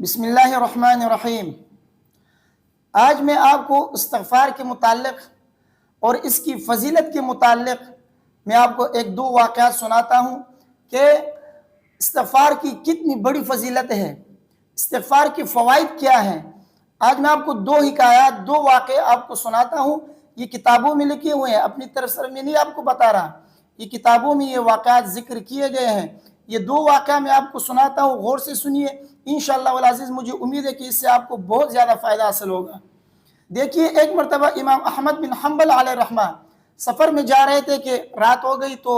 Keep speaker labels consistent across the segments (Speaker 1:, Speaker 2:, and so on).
Speaker 1: بسم اللہ الرحمن الرحیم۔ آج میں آپ کو استغفار کے متعلق اور اس کی فضیلت کے متعلق میں آپ کو ایک دو واقعات سناتا ہوں کہ استغفار کی کتنی بڑی فضیلت ہے، استغفار کی فوائد کیا ہیں۔ آج میں آپ کو دو حکایات، دو واقعے آپ کو سناتا ہوں۔ یہ کتابوں میں لکھے ہوئے ہیں، اپنی طرف سے میں نہیں آپ کو بتا رہا، یہ کتابوں میں یہ واقعات ذکر کیے گئے ہیں۔ یہ دو واقعہ میں آپ کو سناتا ہوں، غور سے سنیے، انشاءاللہ والعزیز مجھے امید ہے کہ اس سے آپ کو بہت زیادہ فائدہ حاصل ہوگا۔ دیکھیے، ایک مرتبہ امام احمد بن حنبل علیہ رحمہ سفر میں جا رہے تھے کہ رات ہو گئی تو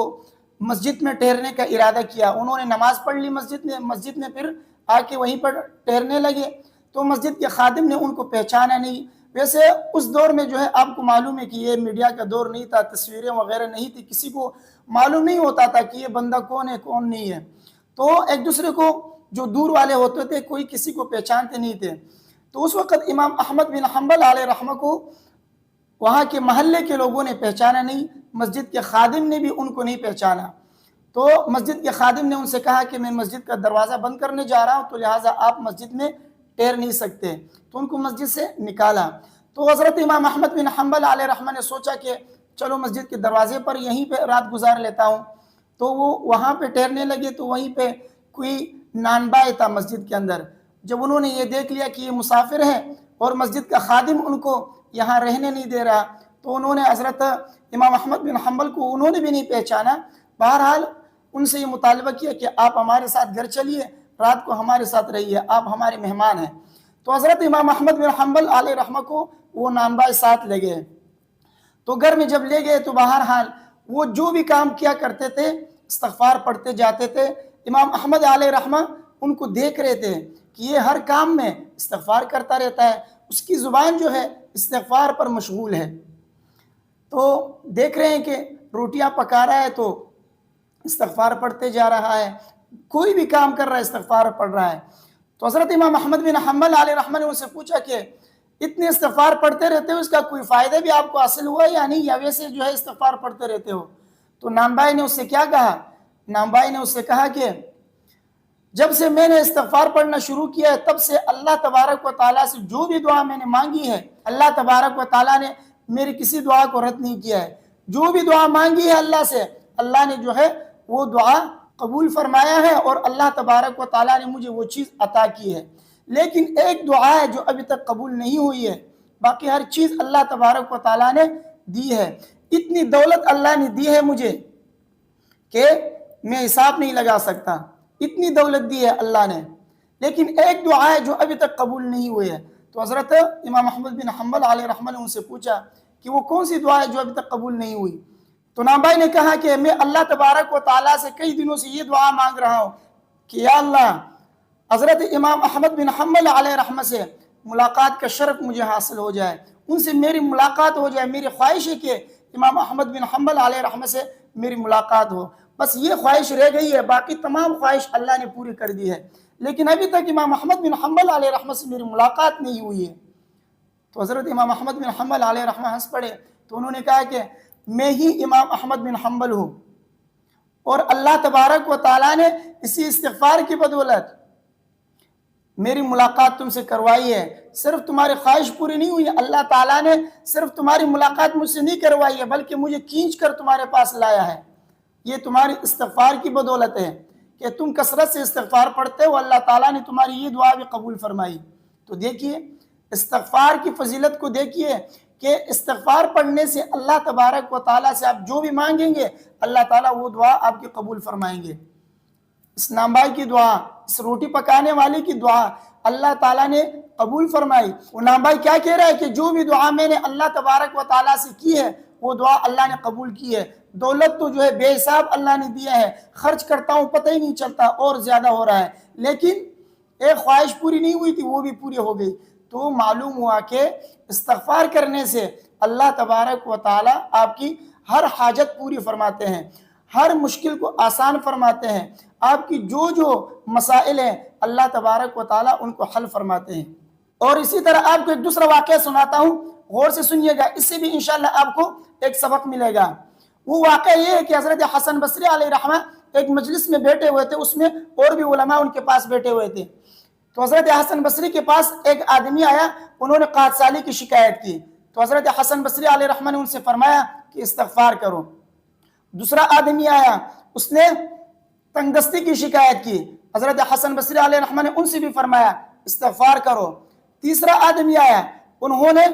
Speaker 1: مسجد میں ٹھہرنے کا ارادہ کیا۔ انہوں نے نماز پڑھ لی مسجد میں پھر آ کے وہیں پر ٹھہرنے لگے تو مسجد کے خادم نے ان کو پہچانا نہیں۔ ویسے اس دور میں جو ہے آپ کو معلوم ہے کہ یہ میڈیا کا دور نہیں تھا، تصویریں وغیرہ نہیں تھی، کسی کو معلوم نہیں ہوتا تھا کہ یہ بندہ کون ہے کون نہیں ہے، تو ایک دوسرے کو جو دور والے ہوتے تھے کوئی کسی کو پہچانتے نہیں تھے۔ تو اس وقت امام احمد بن حنبل علیہ رحمہ کو وہاں کے محلے کے لوگوں نے پہچانا نہیں، مسجد کے خادم نے بھی ان کو نہیں پہچانا۔ تو مسجد کے خادم نے ان سے کہا کہ میں مسجد کا دروازہ بند کرنے جا رہا ہوں، تو لہٰذا آپ مسجد میں ٹھہر نہیں سکتے، تو ان کو مسجد سے نکالا۔ تو حضرت امام احمد بن حنبل علیہ رحمہ نے سوچا کہ چلو مسجد کے دروازے پر یہیں پہ رات گزار لیتا ہوں، تو وہ وہاں پہ ٹھہرنے لگے۔ تو وہیں پہ کوئی نانبائی تھا مسجد کے اندر۔ جب انہوں نے یہ دیکھ لیا کہ یہ مسافر ہے اور مسجد کا خادم ان کو یہاں رہنے نہیں دے رہا، تو انہوں نے حضرت امام احمد بن حنبل کو انہوں نے بھی نہیں پہچانا۔ بہرحال ان سے یہ مطالبہ کیا کہ آپ ہمارے ساتھ گھر چلیے، رات کو ہمارے ساتھ رہیے، آپ ہمارے مہمان ہیں۔ تو حضرت امام احمد بن حنبل علیہ رحمہ کو وہ نانبائی ساتھ لے گئے۔ تو گھر میں جب لے گئے تو بہرحال وہ جو بھی کام کیا کرتے تھے استغفار پڑھتے جاتے تھے۔ امام احمد علیہ رحمہ ان کو دیکھ رہے تھے کہ یہ ہر کام میں استغفار کرتا رہتا ہے، اس کی زبان جو ہے استغفار پر مشغول ہے۔ تو دیکھ رہے ہیں کہ روٹیاں پکا رہا ہے تو استغفار پڑھتے جا رہا ہے، کوئی بھی کام کر رہا ہے استغفار پڑھ رہا ہے۔ تو حضرت امام احمد بن حنبل علیہ رحمہ نے ان سے پوچھا کہ اتنے استغفار پڑھتے رہتے ہو، اس کا کوئی فائدہ بھی آپ کو حاصل ہوا یا نہیں، یا ویسے جو ہے استغفار پڑھتے رہتے ہو؟ تو نانبائی نے اس سے کیا کہا؟ نانبائی نے اس سے کہا کہ جب سے میں نے استغفار پڑھنا شروع کیا ہے تب سے اللہ تبارک و تعالیٰ سے جو بھی دعا میں نے مانگی ہے، اللہ تبارک و تعالیٰ نے میری کسی دعا کو رد نہیں کیا ہے۔ جو بھی دعا مانگی ہے اللہ سے، اللہ نے جو ہے وہ دعا قبول فرمایا ہے اور اللہ تبارک و تعالیٰ نے مجھے وہ چیز عطا کی ہے۔ لیکن ایک دعا ہے جو ابھی تک قبول نہیں ہوئی ہے، باقی ہر چیز اللہ تبارک و تعالیٰ نے دی ہے۔ اتنی دولت اللہ نے دی ہے مجھے کہ میں حساب نہیں لگا سکتا، اتنی دولت دی ہے اللہ نے، لیکن ایک دعا ہے جو ابھی تک قبول نہیں ہوئی ہے۔ تو حضرت امام احمد بن حنبل علیہ رحمہ نے ان سے پوچھا کہ وہ کون سی دعا ہے جو ابھی تک قبول نہیں ہوئی؟ تو نانبائی نے کہا کہ میں اللہ تبارک و تعالیٰ سے کئی دنوں سے یہ دعا مانگ رہا ہوں کہ یا اللہ، حضرت امام احمد بن حنبل علیہ رحمہ سے ملاقات کا شرف مجھے حاصل ہو جائے، ان سے میری ملاقات ہو جائے۔ میری خواہش ہے کہ امام احمد بن حنبل علیہ رحمہ سے میری ملاقات ہو، بس یہ خواہش رہ گئی ہے، باقی تمام خواہش اللہ نے پوری کر دی ہے، لیکن ابھی تک امام احمد بن حنبل علیہ رحمہ سے میری ملاقات نہیں ہوئی ہے۔ تو حضرت امام احمد بن حنبل علیہ رحمہ ہنس پڑے، تو انہوں نے کہا کہ میں ہی امام احمد بن حنبل ہوں، اور اللہ تبارک و تعالیٰ نے اسی استغفار کی بدولت میری ملاقات تم سے کروائی ہے۔ صرف تمہاری خواہش پوری نہیں ہوئی، اللہ تعالیٰ نے صرف تمہاری ملاقات مجھ سے نہیں کروائی ہے بلکہ مجھے کھینچ کر تمہارے پاس لایا ہے۔ یہ تمہاری استغفار کی بدولت ہے کہ تم کثرت سے استغفار پڑھتے ہو، اللہ تعالیٰ نے تمہاری یہ دعا بھی قبول فرمائی۔ تو دیکھیے استغفار کی فضیلت کو دیکھیے کہ استغفار پڑھنے سے اللہ تبارک و تعالیٰ سے آپ جو بھی مانگیں گے اللہ تعالیٰ وہ دعا آپ کی قبول فرمائیں گے۔ اس نانبائی کی دعا، اس روٹی پکانے والے کی دعا اللہ تعالیٰ نے قبول فرمائی۔ وہ نانبائی کیا کہہ رہا ہے کہ جو بھی دعا میں نے اللہ تبارک و تعالیٰ سے کی ہے وہ دعا اللہ نے قبول کی ہے۔ دولت تو جو ہے بے حساب اللہ نے دیا ہے، خرچ کرتا ہوں پتہ ہی نہیں چلتا اور زیادہ ہو رہا ہے، لیکن ایک خواہش پوری نہیں ہوئی تھی وہ بھی پوری ہو گئی۔ تو معلوم ہوا کہ استغفار کرنے سے اللہ تبارک و تعالیٰ آپ کی ہر حاجت پوری فرماتے ہیں، ہر مشکل کو آسان فرماتے ہیں، آپ کی جو مسائل ہیں اللہ تبارک و تعالیٰ ان کو حل فرماتے ہیں۔ اور اسی طرح آپ کو ایک دوسرا واقعہ سناتا ہوں، غور سے سنیے گا، اس سے بھی انشاءاللہ آپ کو ایک سبق ملے گا۔ وہ واقعہ یہ ہے کہ حضرت حسن بصری علیہ رحمہ ایک مجلس میں بیٹھے ہوئے تھے، اس میں اور بھی علماء ان کے پاس بیٹھے ہوئے تھے۔ تو حضرت حسن بصری کے پاس ایک آدمی آیا, انہوں نے قحط سالی کی شکایت کی, تو حضرت حسن بصری علیہ رحمہ نے ان سے فرمایا کہ استغفار کرو. دوسرا آدمی آیا, اس نے تنگ دستی کی شکایت کی, حضرت حسن بصری علیہ رحمہ نے ان سے بھی فرمایا استغفار کرو. تیسرا آدمی آیا, انہوں نے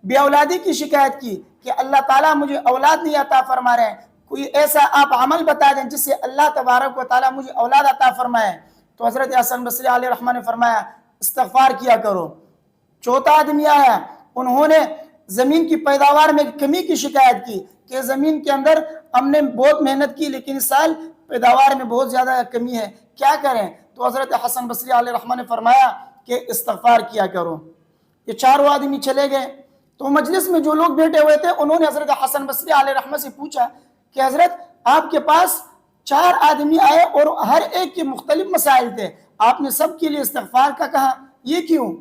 Speaker 1: بے اولادی کی شکایت کی کہ اللہ تعالیٰ مجھے اولاد نہیں عطا فرما رہے ہیں, کوئی ایسا آپ عمل بتا دیں جس سے اللہ تبارک و تعالیٰ مجھے اولاد عطا فرمائے. تو حضرت حسن بصری علیہ رحمہ نے فرمایا استغفار کیا کرو. چوتھا آدمی آیا, انہوں نے زمین کی پیداوار میں کمی کی شکایت کی کہ زمین کے اندر ہم نے بہت محنت کی لیکن اس سال پیداوار میں بہت زیادہ کمی ہے, کیا کریں؟ تو حضرت حسن بصری علیہ رحمہ نے فرمایا کہ استغفار کیا کرو. یہ چاروں آدمی چلے گئے. تو مجلس میں جو لوگ بیٹھے ہوئے تھے انہوں نے حضرت حسن بصری علیہ رحمہ سے پوچھا کہ حضرت آپ کے پاس 4 آدمی آئے اور ہر ایک کے مختلف مسائل تھے, آپ نے سب کے لیے استغفار کا کہا, یہ کیوں؟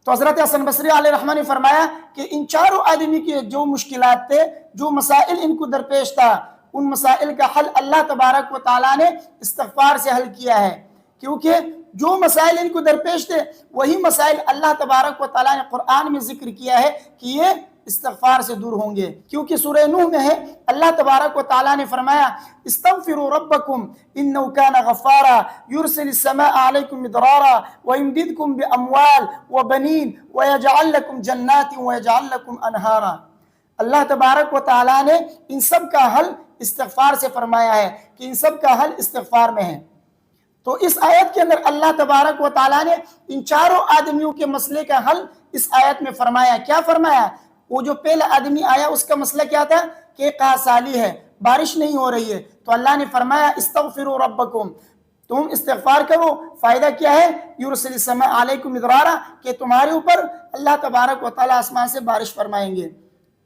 Speaker 1: تو حضرت حسن بصری علیہ رحمہ نے فرمایا کہ ان چاروں آدمی کے جو مشکلات تھے, جو مسائل ان کو درپیش تھا, ان مسائل کا حل اللہ تبارک و تعالیٰ نے استغفار سے حل کیا ہے. کیونکہ جو مسائل ان کو درپیش تھے وہی مسائل اللہ تبارک و تعالیٰ نے قرآن میں ذکر کیا ہے کہ یہ استغفار سے دور ہوں گے. کیونکہ سورہ نوح میں ہے, اللہ تبارک و تعالیٰ نے فرمایا استغفروا ربکم انہ کان غفارا یرسل السماء علیکم مدرارا ویمددکم باموال وبنین ویجعل لکم جنات ویجعل لکم انہارا. اللہ تبارک و تعالیٰ نے ان سب کا حل استغفار سے فرمایا ہے کہ ان سب کا حل استغفار میں ہے. تو اس آیت کے اندر اللہ تبارک و تعالیٰ نے ان چاروں آدمیوں کے مسئلے کا حل اس آیت میں فرمایا. کیا فرمایا؟ وہ جو پہلا آدمی آیا اس کا مسئلہ کیا تھا کہ قحط سالی ہے, بارش نہیں ہو رہی ہے, تو اللہ نے فرمایا استغفروا ربکم, تم استغفار کرو. فائدہ کیا ہے؟ یرسل السماء علیکم مدرارا, کہ تمہارے اوپر اللہ تبارک و تعالیٰ آسمان سے بارش فرمائیں گے,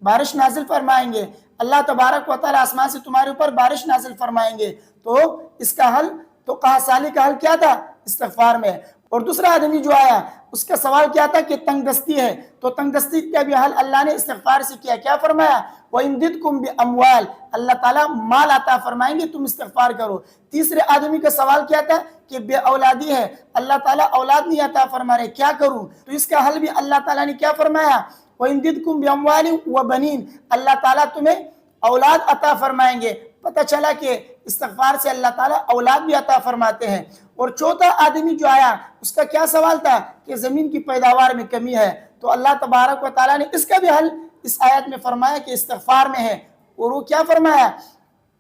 Speaker 1: بارش نازل فرمائیں گے. اللہ تبارک و تعالیٰ آسمان سے تمہارے اوپر بارش نازل فرمائیں گے. تو اس کا حل, تو قحط سالی کا حل کیا تھا؟ استغفار میں. اور دوسرا آدمی جو آیا اس کا سوال کیا تھا کہ تنگ دستی ہے, تو تنگ دستی کا بھی حل اللہ نے استغفار سے کیا. کیا فرمایا؟ وَيُمْدِدْكُمْ بِأَمْوَالٍ, اللہ تعالیٰ مال عطا فرمائیں گے, تم استغفار کرو. تیسرے آدمی کا سوال کیا تھا کہ بے اولادی ہے, اللہ تعالیٰ اولاد نہیں عطا فرما رہے, کیا کروں؟ تو اس کا حل بھی اللہ تعالیٰ نے کیا فرمایا؟ وَيُمْدِدْكُمْ بِأَمْوَالٍ وَبَنِينَ, اللہ تعالیٰ تمہیں اولاد عطا فرمائیں گے. پتہ چلا کہ استغفار سے اللہ تعالیٰ اولاد بھی عطا فرماتے ہیں. اور چوتھا آدمی جو آیا اس کا کیا سوال تھا کہ زمین کی پیداوار میں کمی ہے, تو اللہ تبارک و تعالیٰ نے اس کا بھی حل اس آیت میں فرمایا کہ استغفار میں ہے. اور وہ کیا فرمایا؟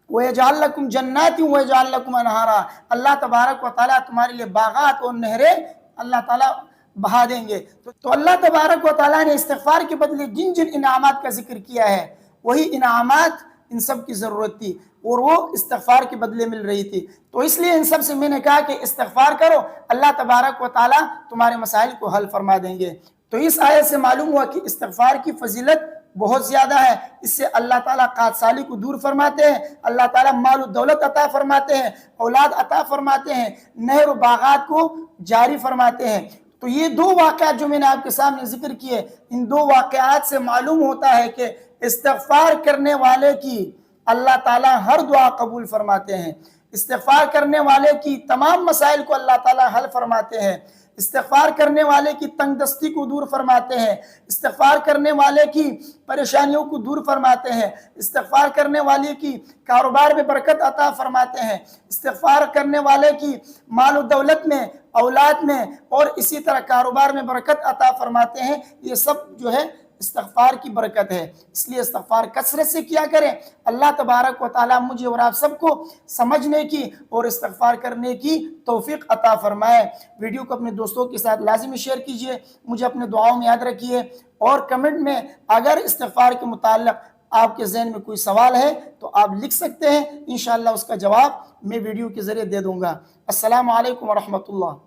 Speaker 1: وَيَجْعَلْ لَكُمْ جَنَّاتٍ وَيَجْعَلْ لَكُمْ أَنْهَارًا, اللہ تبارک و تعالیٰ تمہارے لیے باغات اور نہریں اللہ تعالیٰ بہا دیں گے. تو اللہ تبارک و تعالیٰ نے استغفار کے بدلے جن جن انعامات کا ذکر کیا ہے وہی انعامات ان سب کی ضرورت تھی اور وہ استغفار کے بدلے مل رہی تھی. تو اس لیے ان سب سے میں نے کہا کہ استغفار کرو, اللہ تبارک و تعالیٰ تمہارے مسائل کو حل فرما دیں گے. تو اس آیت سے معلوم ہوا کہ استغفار کی فضیلت بہت زیادہ ہے. اس سے اللہ تعالیٰ قحط سالی کو دور فرماتے ہیں, اللہ تعالیٰ مال و دولت عطا فرماتے ہیں, اولاد عطا فرماتے ہیں, نہر و باغات کو جاری فرماتے ہیں. تو یہ 2 واقعات جو میں نے آپ کے سامنے ذکر کیے, ان 2 واقعات سے معلوم ہوتا ہے کہ استغفار کرنے والے کی اللہ تعالیٰ ہر دعا قبول فرماتے ہیں. استغفار کرنے والے کی تمام مسائل کو اللہ تعالیٰ حل فرماتے ہیں. استغفار کرنے والے کی تنگ دستی کو دور فرماتے ہیں. استغفار کرنے والے کی پریشانیوں کو دور فرماتے ہیں. استغفار کرنے والے کی کاروبار میں برکت عطا فرماتے ہیں. استغفار کرنے والے کی مال و دولت میں, اولاد میں اور اسی طرح کاروبار میں برکت عطا فرماتے ہیں. یہ سب جو ہے استغفار کی برکت ہے. اس لیے استغفار کثرت سے کیا کریں. اللہ تبارک و تعالیٰ مجھے اور آپ سب کو سمجھنے کی اور استغفار کرنے کی توفیق عطا فرمائے. ویڈیو کو اپنے دوستوں کے ساتھ لازمی شیئر کیجئے, مجھے اپنے دعاؤں میں یاد رکھیے, اور کمنٹ میں اگر استغفار کے متعلق آپ کے ذہن میں کوئی سوال ہے تو آپ لکھ سکتے ہیں, انشاءاللہ اس کا جواب میں ویڈیو کے ذریعے دے دوں گا. السلام علیکم ورحمۃ اللہ.